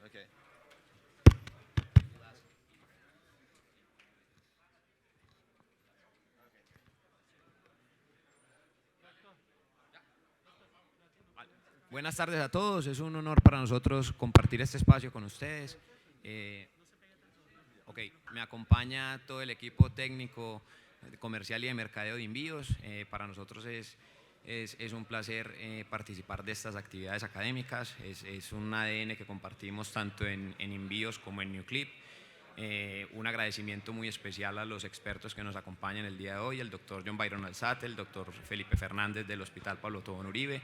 Okay. Buenas tardes a todos, es un honor para nosotros compartir este espacio con ustedes. Eh, ok, me acompaña todo el equipo técnico, comercial y de mercadeo de envíos. Para nosotros es un placer participar de estas actividades académicas. Es un ADN que compartimos tanto en envíos como en NewClip. Un agradecimiento muy especial a los expertos que nos acompañan el día de hoy, el doctor John Byron Alzate, el doctor Felipe Fernández del Hospital Pablo Tobón Uribe,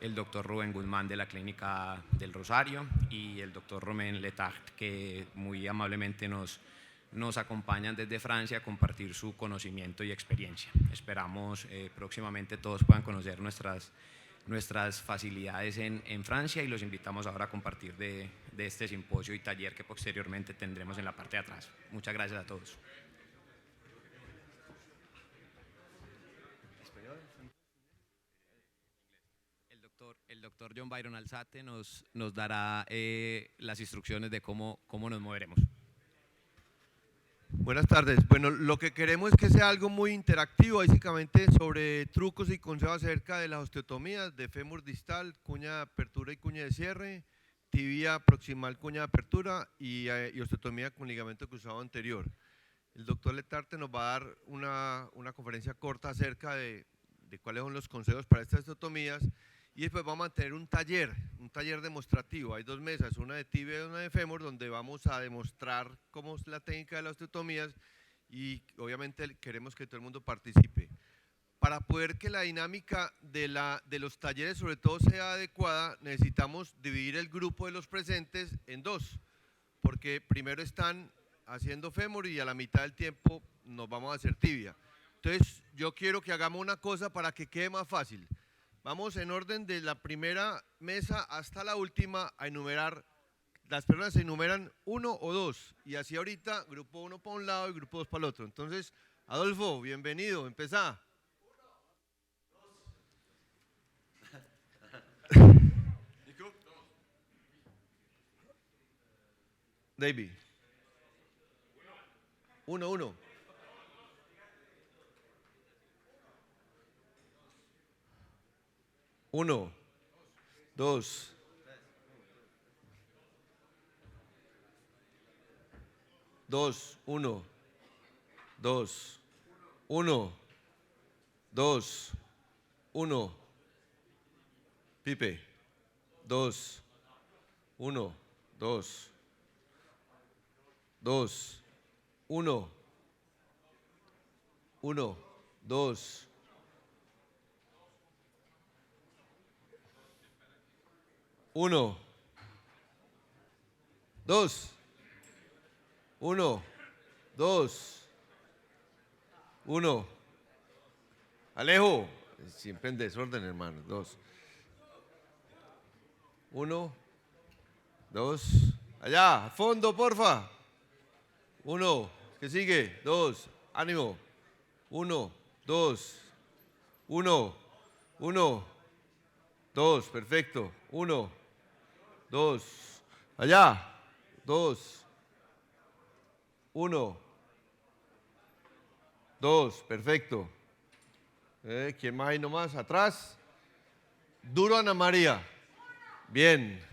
el doctor Rubén Guzmán de la Clínica del Rosario y el doctor Romain Letard, que muy amablemente nos acompañan desde Francia a compartir su conocimiento y experiencia. Esperamos próximamente todos puedan conocer nuestras facilidades en Francia y los invitamos ahora a compartir de este simposio y taller que posteriormente tendremos en la parte de atrás. Muchas gracias a todos. El doctor John Byron Alzate nos dará las instrucciones de cómo nos moveremos. Buenas tardes. Bueno, lo que queremos es que sea algo muy interactivo, básicamente sobre trucos y consejos acerca de las osteotomías de fémur distal, cuña de apertura y cuña de cierre, tibia proximal, cuña de apertura y osteotomía con ligamento cruzado anterior. El doctor Letarte nos va a dar una conferencia corta acerca de cuáles son los consejos para estas osteotomías y después vamos a tener un taller demostrativo. Hay dos mesas, una de tibia y una de fémur, donde vamos a demostrar cómo es la técnica de las osteotomías y obviamente queremos que todo el mundo participe. Para poder que la dinámica de los talleres sobre todo sea adecuada, necesitamos dividir el grupo de los presentes en dos, porque primero están haciendo fémur y a la mitad del tiempo nos vamos a hacer tibia. Entonces yo quiero que hagamos una cosa para que quede más fácil. Vamos en orden de la primera mesa hasta la última a enumerar. Las personas se enumeran uno o dos y así ahorita grupo 1 para un lado y grupo 2 para el otro. Entonces, Adolfo, bienvenido, empezá. David. 1. 1, 2, 2, 1, 2, 1, 2, 1, Pipe, 2, 1, 2, 2, 1, 1, 2, 1, 2, 1, 2, 1. Alejo, siempre en desorden, hermano. 2, 1, 2. Allá, a fondo, porfa. 1, ¿qué sigue? 2, ánimo. 1, 2, 1, 1, 2, perfecto. 1, 2, allá. 2, 1, 2, perfecto. ¿Quién más hay nomás? Atrás. Duro, Ana María. Bien.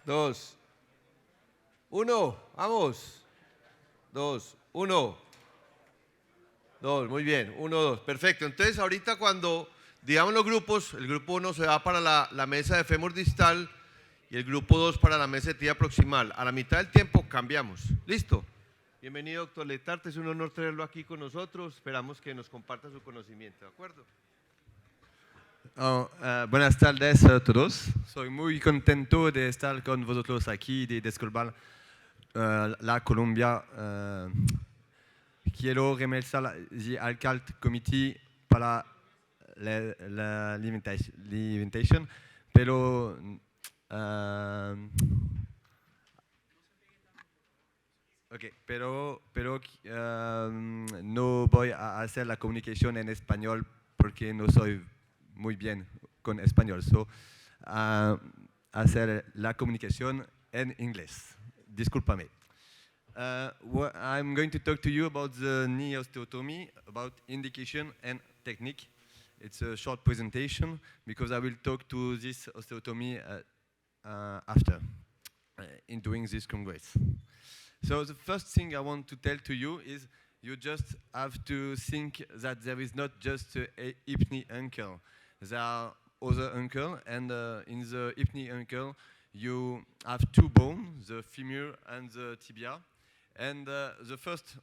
2, 1, vamos. 2, 1, 2, muy bien, 1, 2, perfecto. Entonces ahorita cuando digamos los grupos, el grupo 1 se va para la mesa de fémur distal y el grupo 2 para la mesa de tibia proximal. A la mitad del tiempo cambiamos. ¿Listo? Bienvenido, doctor Letarte, es un honor tenerlo aquí con nosotros. Esperamos que nos comparta su conocimiento, ¿de acuerdo? Buenas tardes a todos. Soy muy contento de estar con vosotros aquí, de descubrir la Colombia. Quiero remerciar the ACCART Committee para la invitation, pero no voy a hacer la comunicación en español porque no soy muy bien con español. So, hacer la comunicación en inglés. Discúlpame. I'm going to talk to you about the knee osteotomy, about indication and technique. It's a short presentation because I will talk to this osteotomy after in doing this congress. So the first thing I want to tell to you is you just have to think that there is not just a hip knee ankle. There are other ankle, and in the hip knee ankle you have two bones, the femur and the tibia. And the first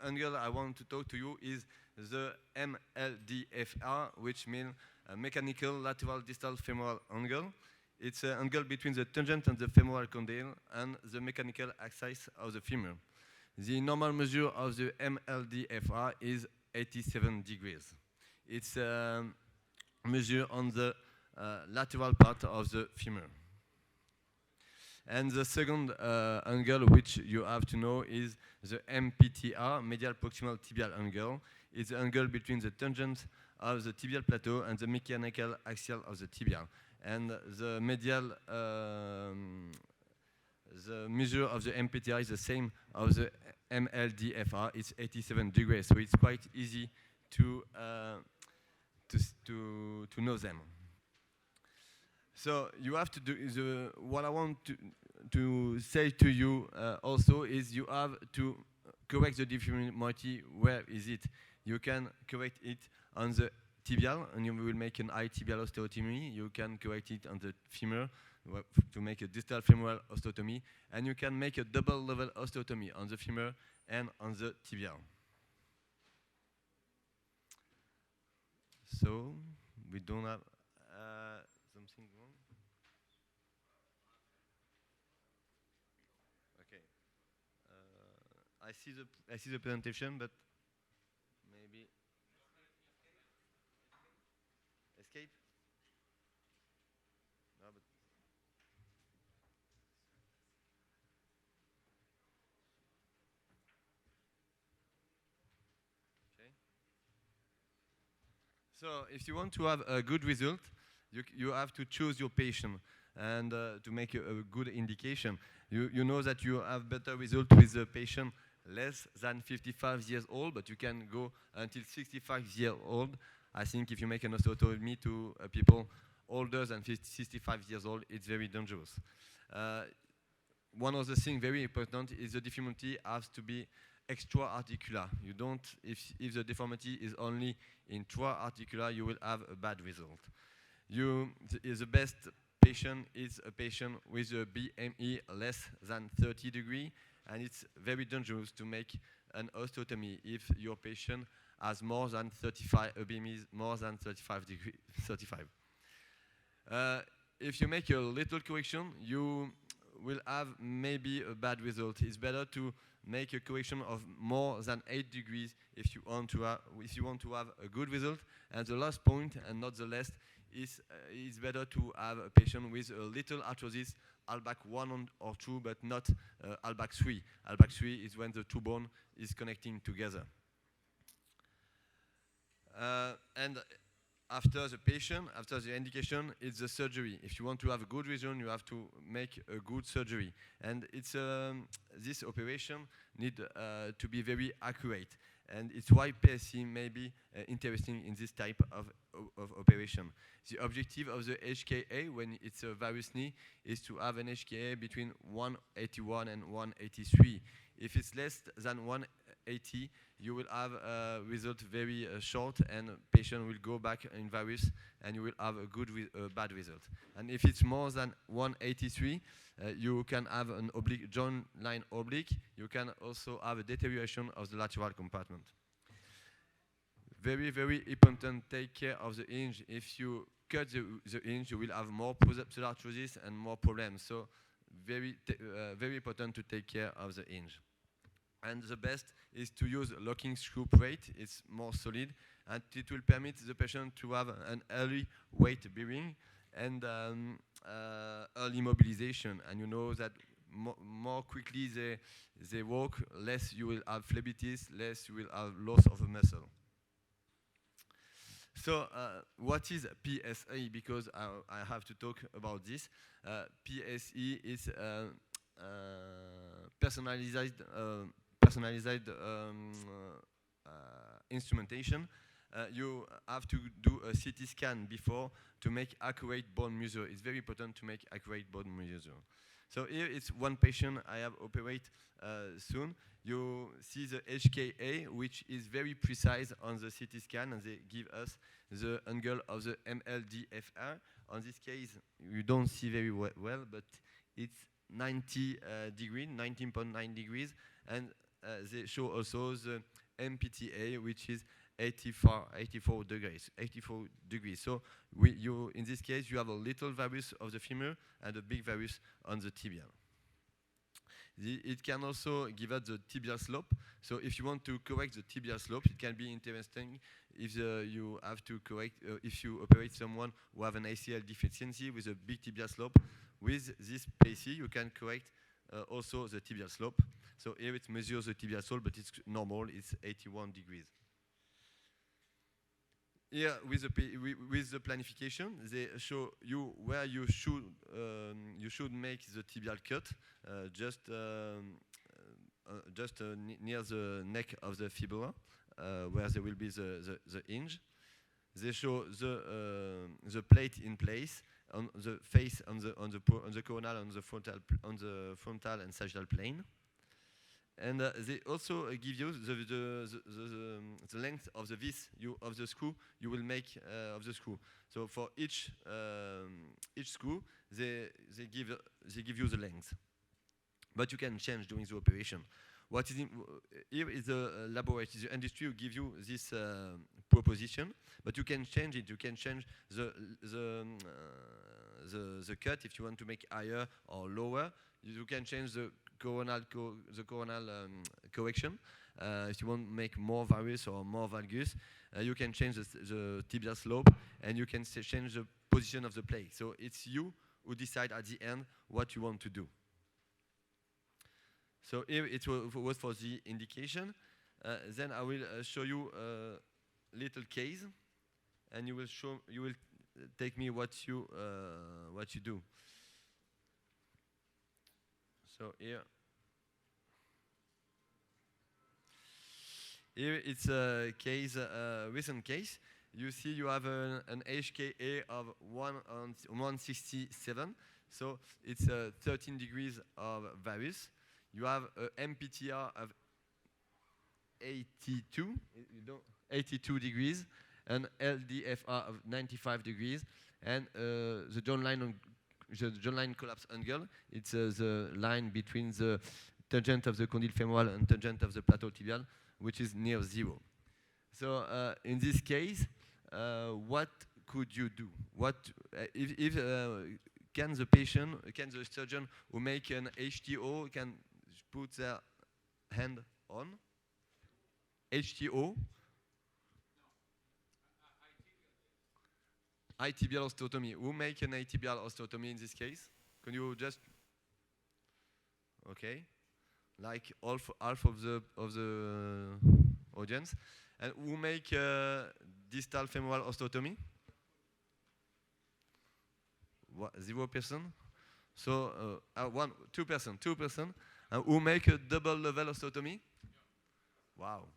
angle I want to talk to you is the MLDFR, which means mechanical lateral distal femoral angle. It's an angle between the tangent and the femoral condyle and the mechanical axis of the femur. The normal measure of the MLDFR is 87 degrees. It's a measure on the lateral part of the femur. And the second angle which you have to know is the MPTR, medial proximal tibial angle. It's the angle between the tangent of the tibial plateau and the mechanical axial of the tibia. And the medial, the measure of the MPTR is the same of the MLDFR. It's 87 degrees, so it's quite easy to know them. So you have to do what I want to say to you also is you have to correct the deformity. Where is it? You can correct it on the tibial, and you will make an high tibial osteotomy. You can correct it on the femur to make a distal femoral osteotomy, and you can make a double level osteotomy on the femur and on the tibial. So we don't have something wrong. Okay. I see the presentation, but maybe escape. No, but okay. So if you want to have a good result, you have to choose your patient and to make a good indication. You know that you have better result with the patient less than 55 years old, but you can go until 65 years old. I think if you make an osteotomy to people older than 65 years old, it's very dangerous. One other thing very important is the deformity has to be extra-articular. You don't, if the deformity is only intra-articular, you will have a bad result. The best patient is a patient with a BME less than 30 degrees, and it's very dangerous to make an osteotomy if your patient has more than 35, a BME is more than 35 degrees, 35. If you make a little correction, you will have maybe a bad result. It's better to make a correction of more than 8 degrees if you want to have a good result. And the last point, and not the least, is it's better to have a patient with a little arthrosis, Albach 1 or 2, but not Albach 3. Albach 3 is when the two bones is connecting together. And after the patient, after the indication, it's the surgery. If you want to have a good vision, you have to make a good surgery. And it's this operation need to be very accurate. And it's why PSC may be interesting in this type of operation. The objective of the HKA when it's a varus knee is to have an HKA between 181 and 183. If it's less than 180, you will have a result very short, and patient will go back in varus, and you will have a bad result. And if it's more than 183, you can have an oblique joint line oblique. You can also have a deterioration of the lateral compartment. Very, very important, take care of the hinge. If you cut the hinge, you will have more pseudarthrosis and more problems. So very important to take care of the hinge. And the best is to use locking screw plate. It's more solid, and it will permit the patient to have an early weight bearing and early mobilization. And you know that more quickly they walk, less you will have phlebitis, less you will have loss of a muscle. So what is PSE? Because I have to talk about this. PSE is personalized instrumentation. You have to do a CT scan before to make accurate bone measure. It's very important to make accurate bone measure. So here it's one patient I have operate soon. You see the HKA, which is very precise on the CT scan, and they give us the angle of the MLDFR. On this case, you don't see very well, but it's 90 degrees, 19.9 degrees, and they show also the MPTA, which is 84 degrees. So in this case, you have a little varus of the femur and a big varus on the tibia. It can also give us the tibial slope. So if you want to correct the tibial slope, it can be interesting if you have to correct, if you operate someone who have an ACL deficiency with a big tibial slope. With this PC, you can correct also the tibial slope. So here it measures the tibial slope, but it's normal, it's 81 degrees. Here, with the planification, they show you where you should make the tibial cut, just near the neck of the fibula, where there will be the hinge. They show the plate in place on the face, on the coronal, on the frontal and sagittal plane. And they also give you the length of the vis of the screw you will make of the screw. So for each screw, they give you the length, but you can change during the operation. What is here is the laboratory, the industry will give you this proposition, but you can change it. You can change the cut if you want to make higher or lower. You can change the coronal correction. If you want to make more varus or more valgus, you can change the tibial slope, and you can change the position of the plate. So it's you who decide at the end what you want to do. So here it was for the indication. Then I will show you a little case, and you will take me what you do. So here it's a case, recent case. You see you have an HKA of 167, so it's 13 degrees of varus. You have an MPTR of 82 degrees, and LDFR of 95 degrees, and the joint line collapse angle. It's the line between the tangent of the condyle femoral and tangent of the plateau tibial, which is near 0. So in this case, what could you do? What if can the surgeon who make an HTO can put their hand on HTO? Itibial osteotomy. Who make an itibial osteotomy in this case? Can you just, okay, like half of the audience, and who make distal femoral osteotomy? 0%. So 2%, who make a double level osteotomy? Wow.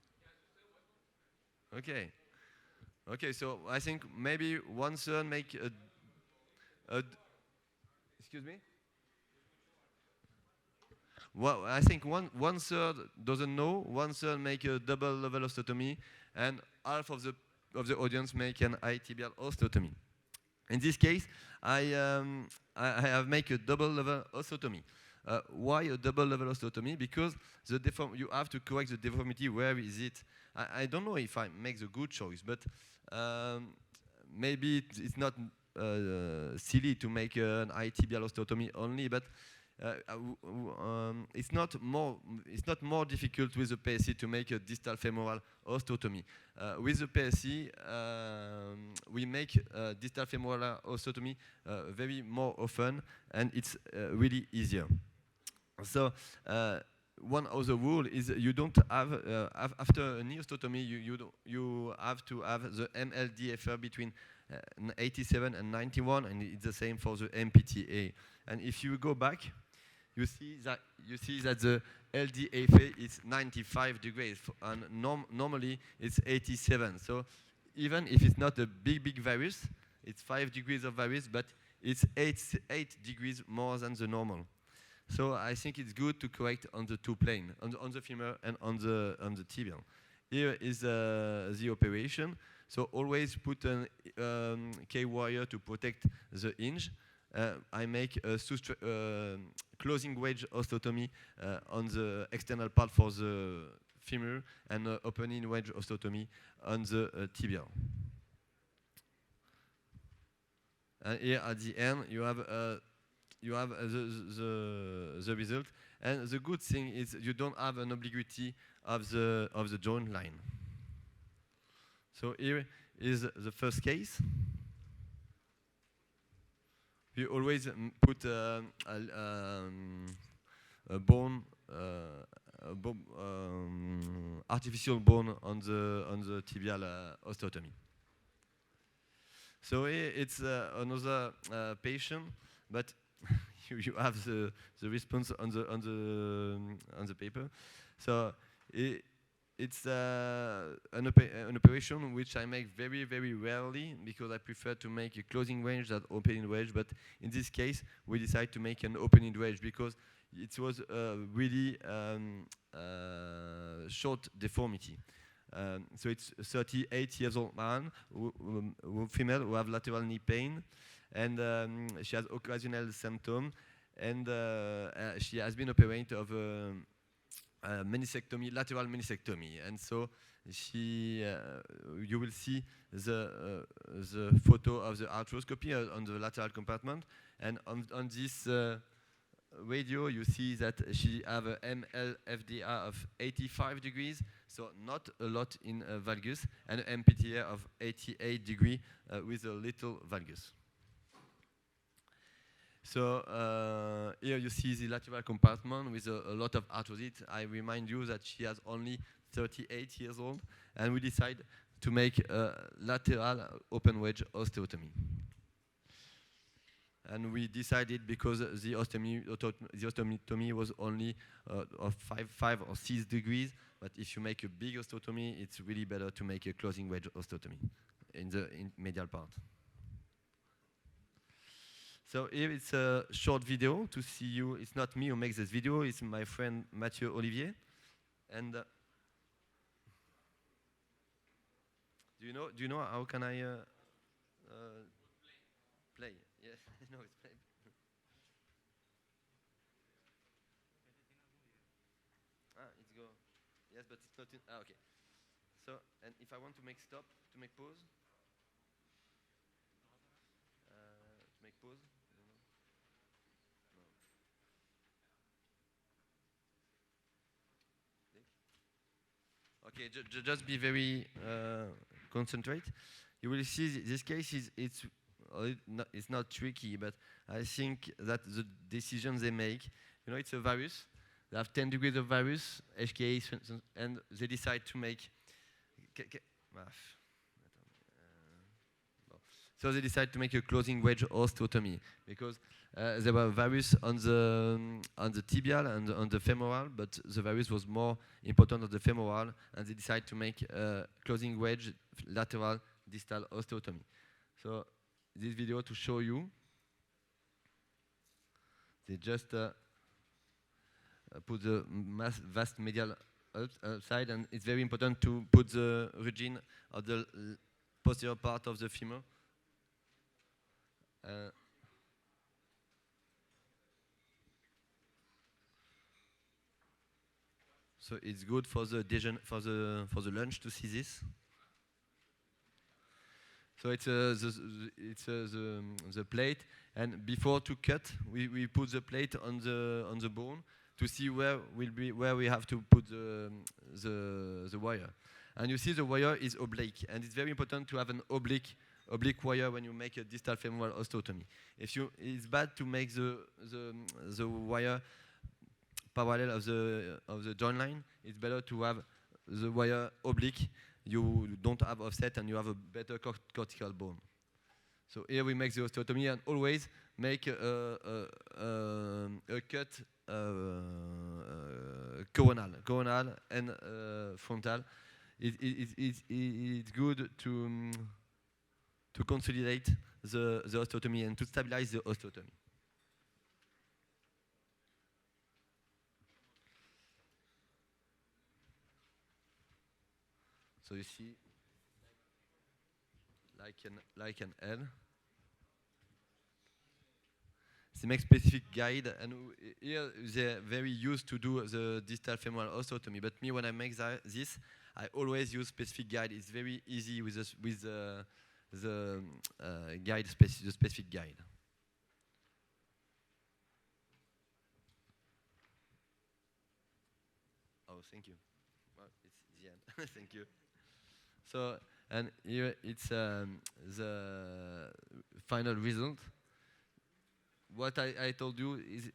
Okay. Okay, so I think maybe 1/3 make excuse me? Well, I think one third doesn't know, 1/3 make a double level osteotomy, and half of the audience make an tibial osteotomy. In this case, I have make a double level osteotomy. Why a double level osteotomy? Because you have to correct the deformity. Where is it? I don't know if I make the good choice, but maybe it's not silly to make an tibial osteotomy only, but it's not more difficult with the PSC to make a distal femoral osteotomy. With the PSC, we make distal femoral osteotomy very more often, and it's really easier. So one other rule is you don't have after a knee osteotomy you have to have the MLDFR between 87 and 91, and it's the same for the MPTA. And if you go back, you see that the LDFA is 95 degrees, and normally it's 87. So even if it's not a big virus, it's 5 degrees of virus, but it's 8 degrees more than the normal. So I think it's good to correct on the two planes, on the femur and on the tibial. Here is the operation. So always put a K-wire to protect the hinge. I make a closing wedge osteotomy on the external part for the femur, and opening wedge osteotomy on the tibial. And here at the end you have the result. And the good thing is you don't have an obliquity of the joint line. So here is the first case. We always put a bone, artificial bone on the tibial osteotomy. So here it's another patient, but you have the response on the paper. So it's an operation which I make very rarely, because I prefer to make a closing wedge than opening wedge. But in this case, we decided to make an opening wedge because it was a really short deformity. So it's a 38 years old man, female, who have lateral knee pain, and she has occasional symptoms, and she has been operated of meniscectomy, lateral meniscectomy, and so she, you will see the photo of the arthroscopy on the lateral compartment, and on this radio you see that she have a MLFDR of 85 degrees, so not a lot in valgus, and an MPTA of 88 degree with a little valgus. So here you see the lateral compartment with a lot of arthrosis. I remind you that she has only 38 years old, and we decide to make a lateral open wedge osteotomy. And we decided because the osteotomy was only of 5 or 6 degrees, but if you make a big osteotomy, it's really better to make a closing wedge osteotomy in the medial part. So here it's a short video to see you. It's not me who makes this video, it's my friend Mathieu Olivier. And do you know how can I play? Yes, no, it's play. It's go. Yes, but it's not in. Okay. So, and if I want to make stop, to make pause, to make pause. Okay, just be very concentrate. You will see this case it's not tricky, but I think that the decisions they make, it's a virus. They have 10 degrees of virus, HKA, and they decide to make. So they decided to make a closing wedge osteotomy because there were varus on the tibial and on the femoral, but the varus was more important on the femoral, and they decided to make a closing wedge lateral distal osteotomy. So this video to show you, they just put the vast medial upside, and it's very important to put the region of the posterior part of the femur. So it's good for the lunch to see this. So it's the plate, and before to cut, we put the plate on the bone to see where we have to put the wire. And you see the wire is oblique, and it's very important to have an oblique wire when you make a distal femoral osteotomy. It's bad to make the wire parallel of the joint line. It's better to have the wire oblique. You don't have offset, and you have a better cortical bone. So here we make the osteotomy, and always make a cut coronal and frontal. It's good to consolidate the osteotomy and to stabilize the osteotomy. So you see, like an L. They make specific guide, and here they're very used to do the distal femoral osteotomy. But me, when I make this, I always use specific guide. It's very easy with the guide, the specific guide. Oh, thank you. Well, it's the end. Thank you. So, and here it's the final result. What I told you is,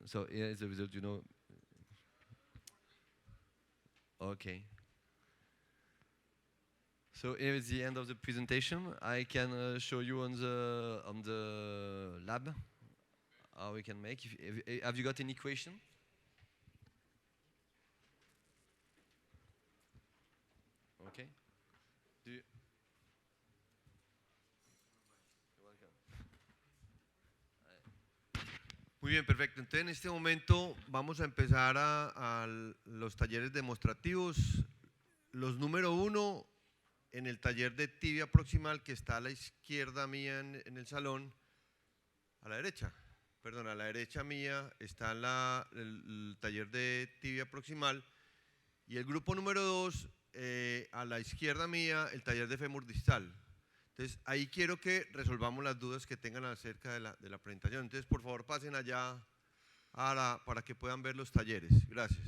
so here is the result, you know. Okay. So here is the end of the presentation. I can show you on the lab how we can make. Have you got any question? Okay. You're welcome. Muy bien, perfecto. Entonces en este momento vamos a empezar a los talleres demostrativos. Los número 1 en el taller de tibia proximal, que está a la izquierda mía en el salón, a la derecha, perdón, a la derecha mía está el taller de tibia proximal, y el grupo número 2 a la izquierda mía, el taller de fémur distal. Entonces ahí quiero que resolvamos las dudas que tengan acerca de la presentación. Entonces por favor pasen allá para que puedan ver los talleres. Gracias.